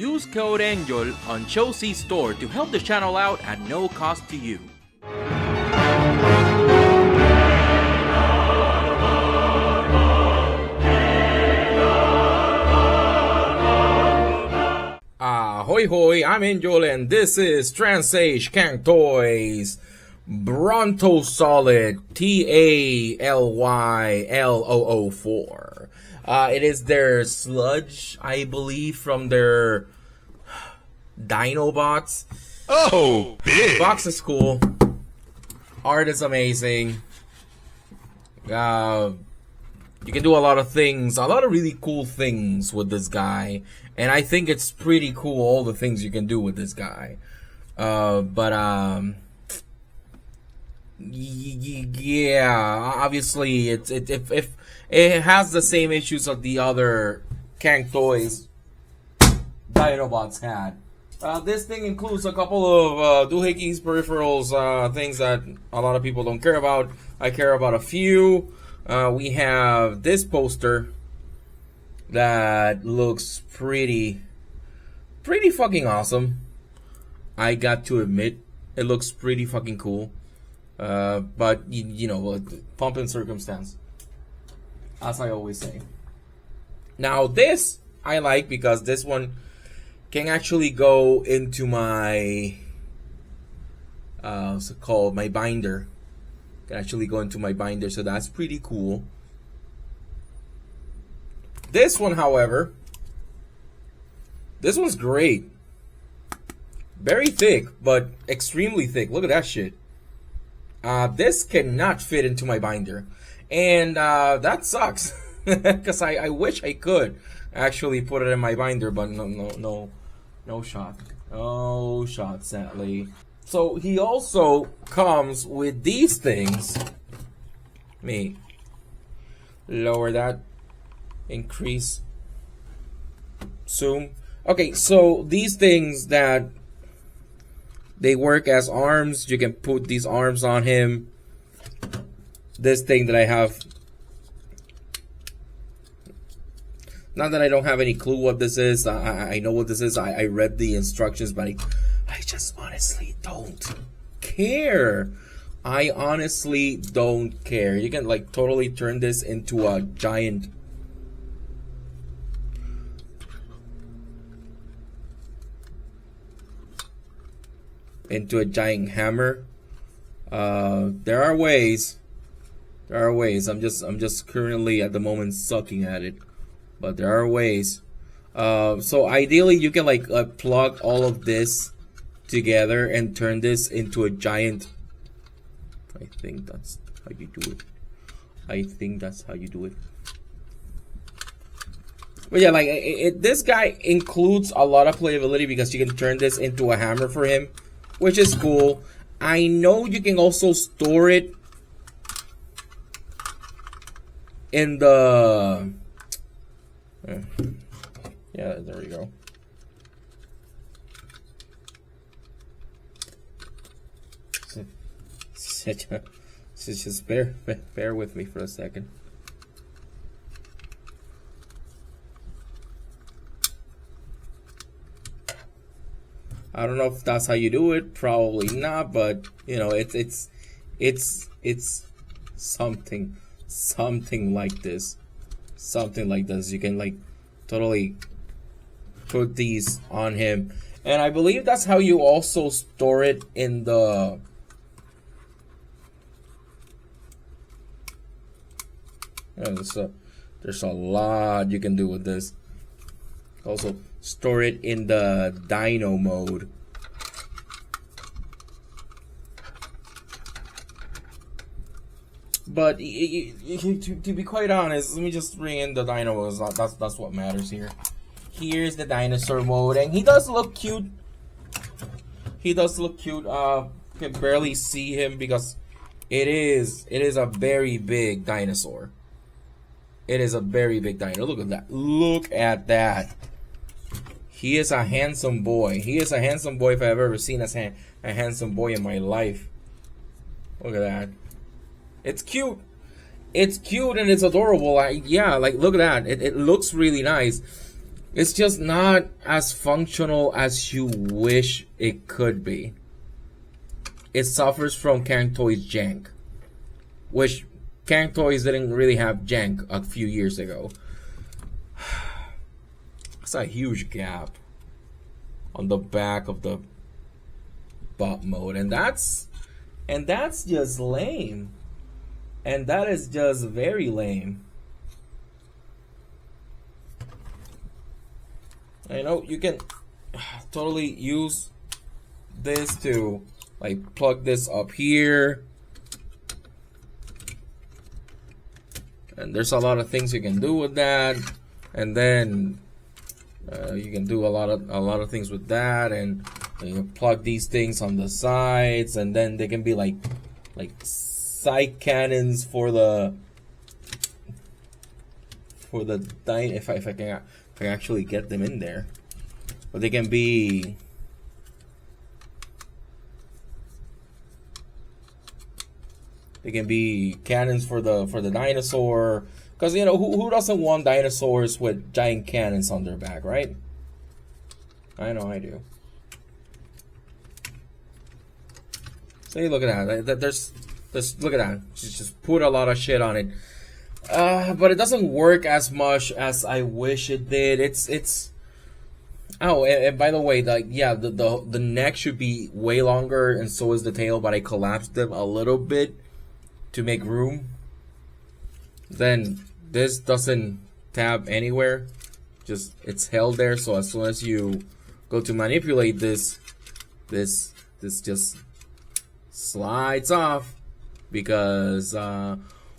Use code ANGEL on Chossy's store to help the channel out at no cost to you. Hoi hoi, I'm Angel and this is Transage Cang Toys Brontosolid TALYLOO4. It is their Sludge, I believe, from their Dino box. Oh, big! Box is cool. Art is amazing. You can do a lot of things, a lot of really cool things with this guy. And I think it's pretty cool, all the things you can do with this guy. Yeah, obviously, if it has the same issues of the other Cang Toys Dinobots had. This thing includes a couple of doohickeys, peripherals, things that a lot of people don't care about. I care about a few. We have this poster that looks pretty fucking awesome. I got to admit, it looks pretty fucking cool. But you know, pump in circumstance, as I always say. Now this I like because this one can actually go into my what's it called, my binder. Can actually go into my binder, so that's pretty cool. This one, however, this one's great. Very thick, but extremely thick. Look at that shit. This cannot fit into my binder, and that sucks because I wish I could actually put it in my binder, but no shot, sadly. So he also comes with these things. Let me lower that, increase, zoom. Okay, so these things that they work as arms. You can put these arms on him. This thing that I have, not that I don't have any clue what this is. I know what this is. I read the instructions, but I just honestly don't care. I honestly don't care. You can like totally turn this into a giant hammer. There are ways. I'm just currently at the moment sucking at it, but there are ways. So ideally you can like plug all of this together and turn this into a giant. I think that's how you do it. But yeah, like this guy includes a lot of playability because you can turn this into a hammer for him, which is cool. I know you can also store it in the yeah, there we go. Just bear with me for a second. I don't know if that's how you do it. Probably not, but you know, it's something like this. Something like this. You can like totally put these on him, and I believe that's how you also store it in the. There's a lot you can do with this. Also store it in the Dino mode. But to be quite honest, let me just bring in the Dino mode. That's what matters here. Here's the dinosaur mode, and he does look cute. You can barely see him because it is a very big dinosaur. It is a very big dino. Look at that. Look at that. He is a handsome boy. He is a handsome boy if I've ever seen a handsome boy in my life. Look at that. It's cute. It's cute and it's adorable. Yeah, like look at that. It looks really nice. It's just not as functional as you wish it could be. It suffers from Cang Toys jank, which Cang Toys didn't really have jank a few years ago. It's a huge gap on the back of the bot mode, and that's just lame. And that is just very lame. I know you can totally use this to like plug this up here, and there's a lot of things you can do with that, and then you can do a lot of things with that, and you can plug these things on the sides, and then they can be like side cannons for the if I can actually get them in there, but they can be cannons for the dinosaur, because you know who doesn't want dinosaurs with giant cannons on their back, right? I know I do. See, look at that. There's look at that. Just put a lot of shit on it. But it doesn't work as much as I wish it did. It's oh, and by the way, the neck should be way longer, and so is the tail, but I collapsed them a little bit to make room. Then this doesn't tab anywhere, just it's held there, so as soon as you go to manipulate this just slides off, because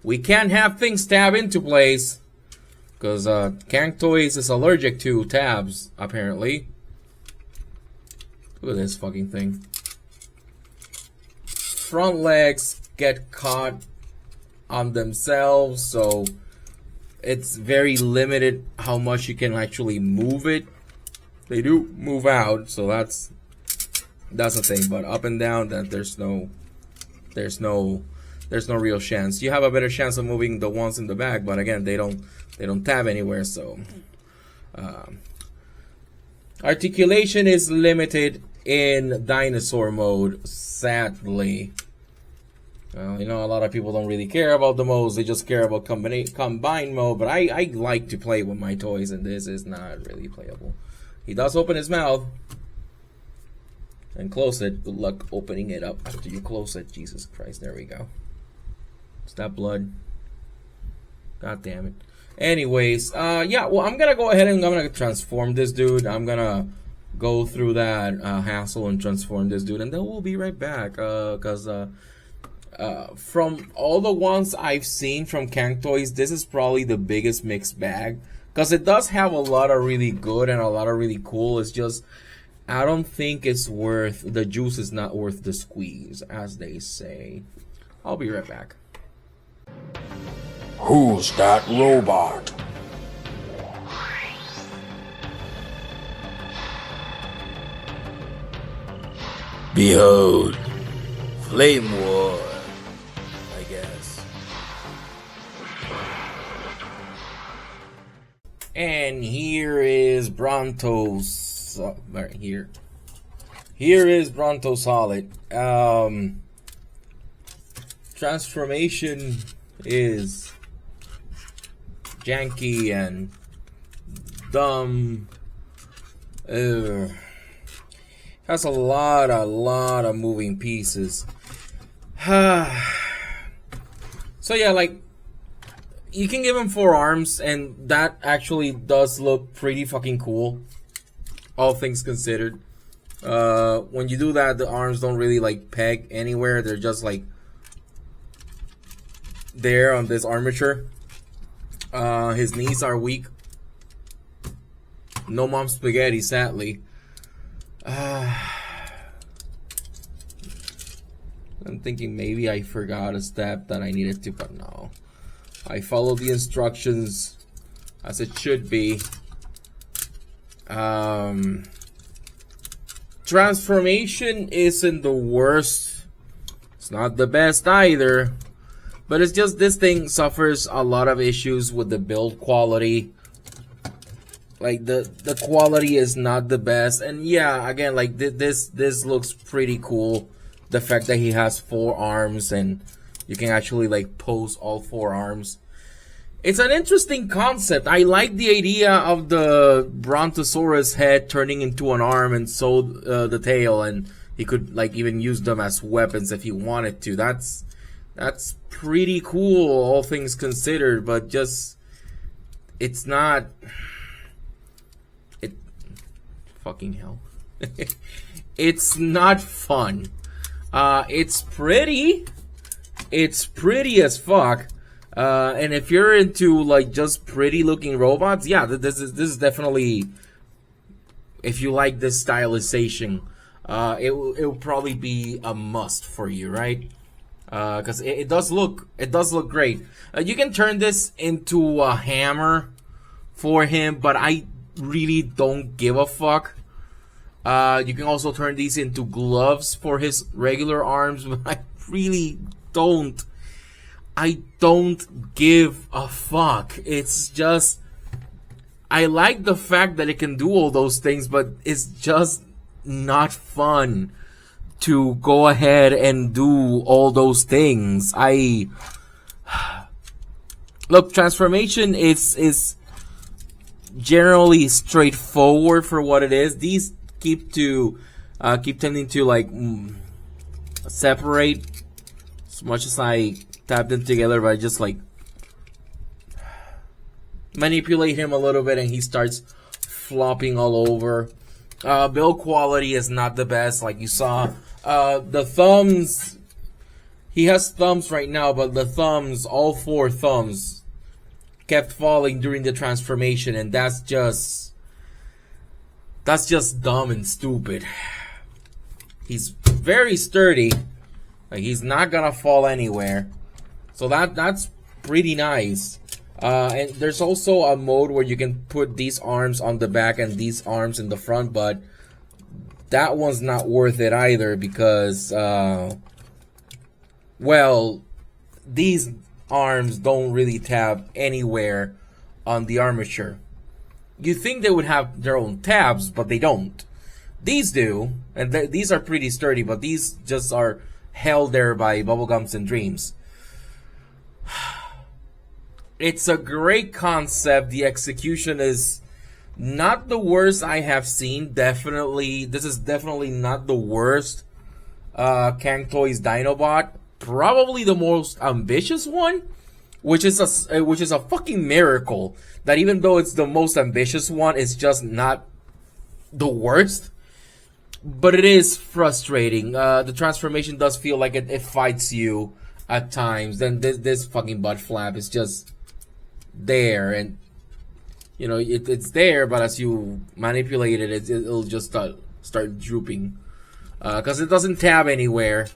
we can't have things tab into place, because Cang Toys is allergic to tabs, apparently. Look at this fucking thing. Front legs get caught on themselves, so it's very limited how much you can actually move it. They do move out, so that's the thing. But up and down, that there's no real chance. You have a better chance of moving the ones in the back, but again, they don't tab anywhere. So articulation is limited in dinosaur mode, sadly. You know, a lot of people don't really care about the modes, they just care about combined mode, but I like to play with my toys, and this is not really playable. He does open his mouth and close it. Good luck opening it up after you close it. Jesus Christ, there we go. Is that blood? God damn it. Anyways, yeah, well, I'm gonna go ahead and I'm gonna transform this dude. I'm gonna go through that hassle and transform this dude, and then we'll be right back, because from all the ones I've seen from Cang Toys, this is probably the biggest mixed bag, because it does have a lot of really good and a lot of really cool. It's just, I don't think it's worth, the juice is not worth the squeeze, as they say. I'll be right back. Who's that robot? Behold, Flame War, I guess. And here is here is Brontosolid. Transformation is janky and dumb. Has a lot of moving pieces. So yeah, like, you can give him 4 arms, and that actually does look pretty fucking cool, all things considered. When you do that, the arms don't really like peg anywhere. They're just like there on this armature. His knees are weak. No mom spaghetti, sadly. I'm thinking maybe I forgot a step that I needed to, but no. I followed the instructions as it should be. Transformation isn't the worst. It's not the best either. But it's just this thing suffers a lot of issues with the build quality. Like the quality is not the best, and yeah, again, like this looks pretty cool. The fact that he has 4 arms and you can actually like pose all 4 arms. It's an interesting concept. I like the idea of the Brontosaurus head turning into an arm and so the tail, and he could like even use them as weapons if he wanted to. That's pretty cool, all things considered, but just it's not. It fucking hell. It's not fun. It's pretty. It's pretty as fuck. And if you're into like just pretty looking robots, yeah, this is definitely, if you like this stylization, it will probably be a must for you, right? Because it does look great. You can turn this into a hammer for him, but I really don't give a fuck. You can also turn these into gloves for his regular arms, but I really don't. I don't give a fuck. It's just, I like the fact that it can do all those things, but it's just not fun to go ahead and do all those things. Look, transformation is generally straightforward for what it is. These keep tending to like separate as much as I tap them together, but I just like manipulate him a little bit and he starts flopping all over. Build quality is not the best, like you saw. The thumbs, he has thumbs right now, but the thumbs, all 4 thumbs, kept falling during the transformation, and that's just dumb and stupid. He's very sturdy, like he's not gonna fall anywhere. So that's pretty nice. And there's also a mode where you can put these arms on the back and these arms in the front, but that one's not worth it either because, well, these arms don't really tab anywhere on the armature. You think they would have their own tabs, but they don't. These do, and these are pretty sturdy, but these just are held there by bubblegums and dreams. It's a great concept. The execution is not the worst I have seen. Definitely, this is definitely not the worst Cang Toys Dinobot. Probably the most ambitious one, which is a fucking miracle. That even though it's the most ambitious one, it's just not the worst. But it is frustrating. The transformation does feel like it fights you at times. Then this fucking butt flap is just there, and you know it's there, but as you manipulate it, it'll just start drooping because it doesn't tab anywhere.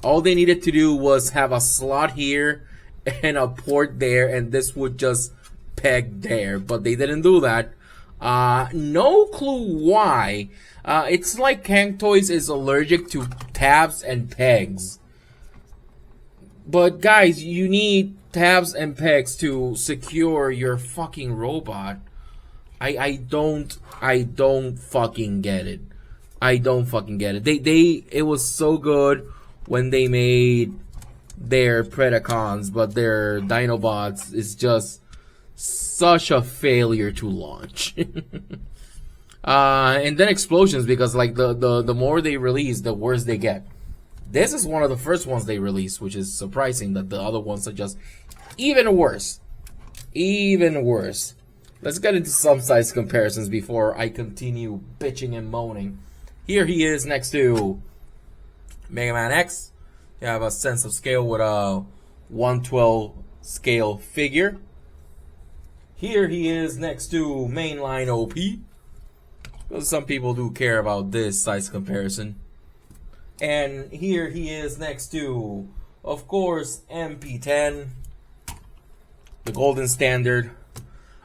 All they needed to do was have a slot here and a port there, and this would just peg there, but they didn't do that. No clue why. It's like Cang Toys is allergic to tabs and pegs. But guys, you need tabs and pegs to secure your fucking robot. I don't fucking get it. I don't fucking get it. It was so good when they made their Predacons, but their Dinobots is just such a failure to launch. And then explosions, because like the more they release, the worse they get. This is one of the first ones they released, which is surprising that the other ones are just even worse. Even worse. Let's get into some size comparisons before I continue bitching and moaning. Here he is next to Mega Man X. You have a sense of scale with a 1/12 scale figure. Here he is next to Mainline OP. Because some people do care about this size comparison. And here he is next to, of course, MP10, the golden standard.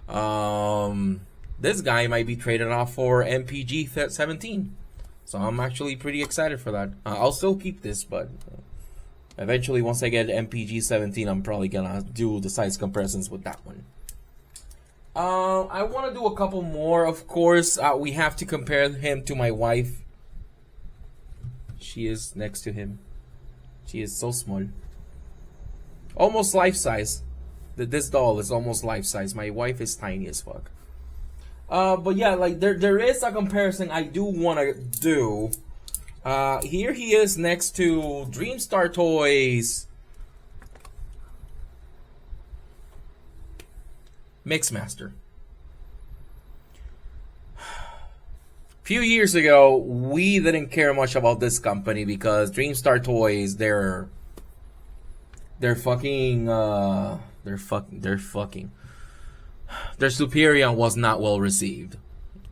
This guy might be traded off for MPG 17, so I'm actually pretty excited for that. I'll still keep this, but eventually, once I get MPG 17, I'm probably gonna do the size comparisons with that one. I want to do a couple more. Of course, we have to compare him to my wife. She is next to him. She is so small. Almost life size. This doll is almost life size. My wife is tiny as fuck. But yeah, like there is a comparison I do want to do. Here he is next to Dreamstar Toys Mixmaster. Few years ago, we didn't care much about this company because Dreamstar Toys, they're fucking their Superior was not well received.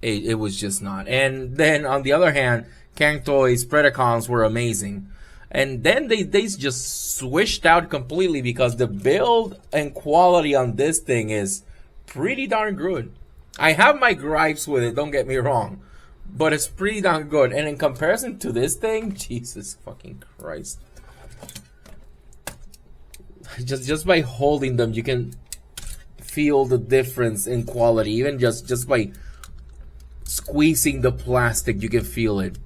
It was just not. And then on the other hand, Cang Toys Predacons were amazing. And then they just switched out completely because the build and quality on this thing is pretty darn good. I have my gripes with it, don't get me wrong. But it's pretty darn good. And in comparison to this thing, Jesus fucking Christ. Just by holding them, you can feel the difference in quality. Even just by squeezing the plastic, you can feel it.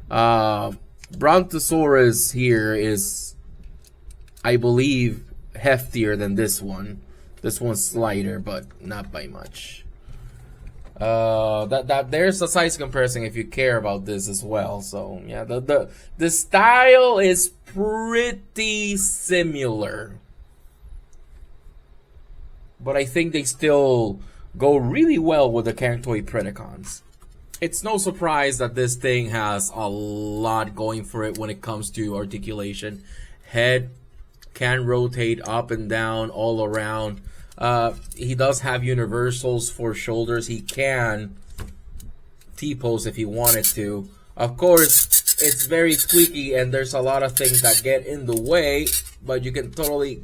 Brontosaurus here is, I believe, heftier than this one. This one's lighter, but not by much. There's a size comparison if you care about this as well. So yeah, the style is pretty similar, but I think they still go really well with the Cang Toy Predacons. It's no surprise that this thing has a lot going for it when it comes to articulation. Head can rotate up and down all around. He does have universals for shoulders. He can T-pose if he wanted to. Of course, it's very squeaky and there's a lot of things that get in the way, but you can totally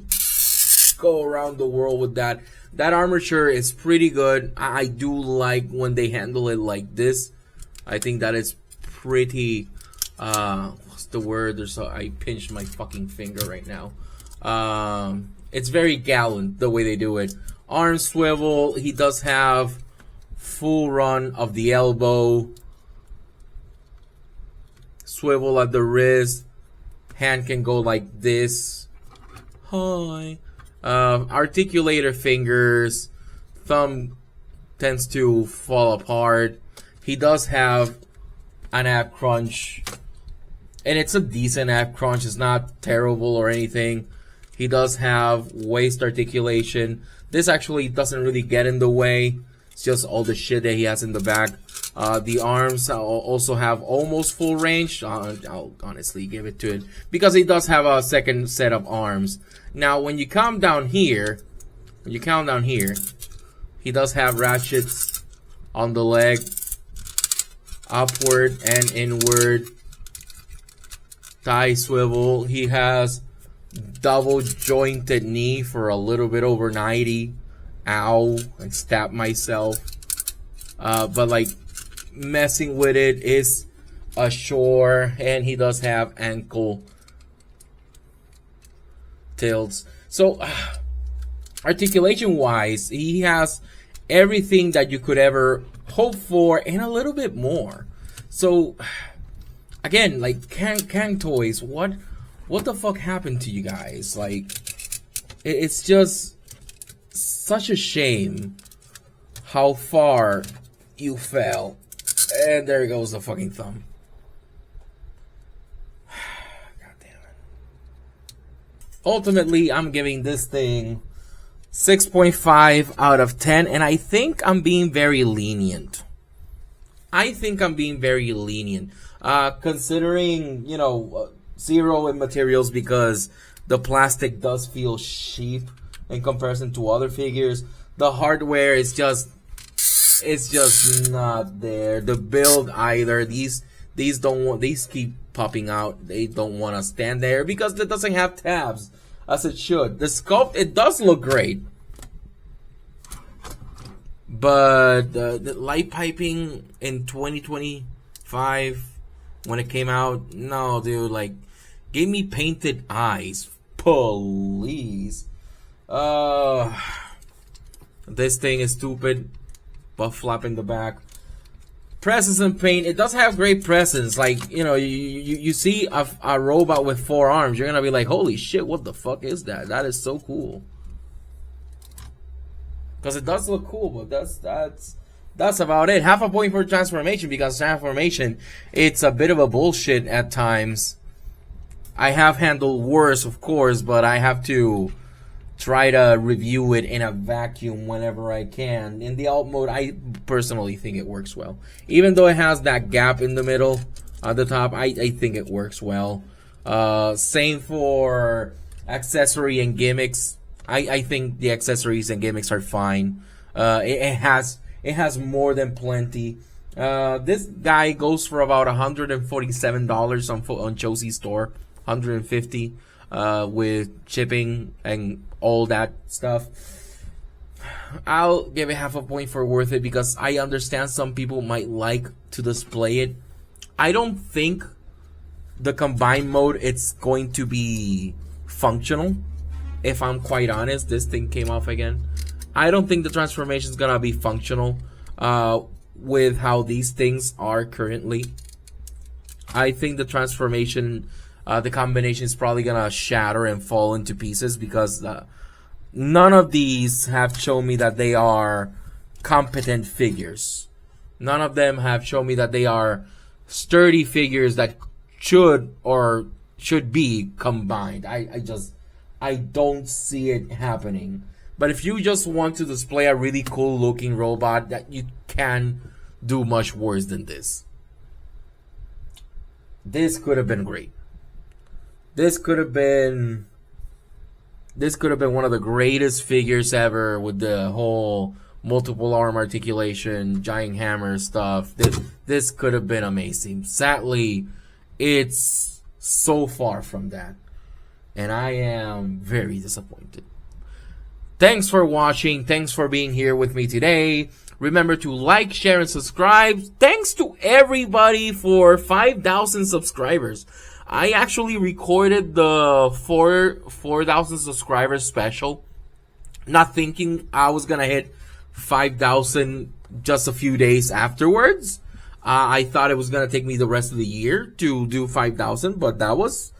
go around the world with that. That armature is pretty good. I do like when they handle it like this. I think that is pretty, what's the word? I pinched my fucking finger right now. It's very gallant the way they do it. Arm swivel. He does have full run of the elbow. Swivel at the wrist. Hand can go like this. Hi. Articulator fingers. Thumb tends to fall apart. He does have an ab crunch. And it's a decent ab crunch. It's not terrible or anything. He does have waist articulation. This actually doesn't really get in the way. It's just all the shit that he has in the back. The arms also have almost full range. I'll honestly give it to it because he does have a second set of arms. Now, when you count down here, he does have ratchets on the leg, upward and inward, thigh swivel. He has double jointed knee for a little bit over 90. Ow, I stabbed myself. But like messing with it is a chore, and he does have ankle tilts. So articulation wise, he has everything that you could ever hope for and a little bit more. So again, like Cang Toys, what the fuck happened to you guys? Like, it's just such a shame how far you fell. And there goes the fucking thumb. God damn it. Ultimately, I'm giving this thing 6.5 out of 10, and I think I'm being very lenient. Considering, you know, zero in materials, because the plastic does feel cheap in comparison to other figures. The hardware is just, it's just not there. The build either, these keep popping out. They don't want to stand there because it doesn't have tabs as it should. The sculpt, it does look great, but the light piping in 2025 when it came out, no dude, like, give me painted eyes, please. This thing is stupid. Buff flap in the back. Presence and paint. It does have great presence. Like, you know, you see a robot with 4 arms, you're gonna be like, holy shit, what the fuck is that? That is so cool. Because it does look cool, but that's about it. Half a point for transformation, because transformation, it's a bit of a bullshit at times. I have handled worse, of course, but I have to try to review it in a vacuum whenever I can. In the alt mode, I personally think it works well. Even though it has that gap in the middle at the top, I think it works well. Same for accessory and gimmicks. I think the accessories and gimmicks are fine. It has more than plenty. This guy goes for about $147 on Josie store, $150 with shipping and all that stuff. I'll give it half a point for worth it, because I understand some people might like to display it. I don't think the combined mode it's going to be functional. If I'm quite honest, this thing came off again. I don't think the transformation is gonna be functional with how these things are currently. I think the transformation, the combination is probably gonna shatter and fall into pieces, because none of these have shown me that they are competent figures. None of them have shown me that they are sturdy figures that should be combined. I don't see it happening. But if you just want to display a really cool looking robot, that you can do much worse than this. This could have been great. This could have been one of the greatest figures ever, with the whole multiple arm articulation, giant hammer stuff. This could have been amazing. Sadly, it's so far from that, and I am very disappointed. Thanks for watching. Thanks for being here with me today. Remember to like, share, and subscribe. Thanks to everybody for 5,000 subscribers. I actually recorded the 4,000 subscribers special, not thinking I was gonna hit 5,000 just a few days afterwards. I thought it was gonna take me the rest of the year to do 5,000, but that was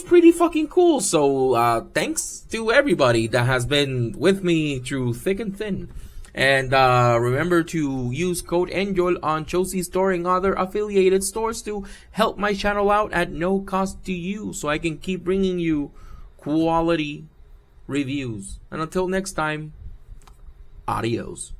pretty fucking cool. So thanks to everybody that has been with me through thick and thin. And remember to use code ENJOL on Josie Store and other affiliated stores to help my channel out at no cost to you, so I can keep bringing you quality reviews. And until next time, adios.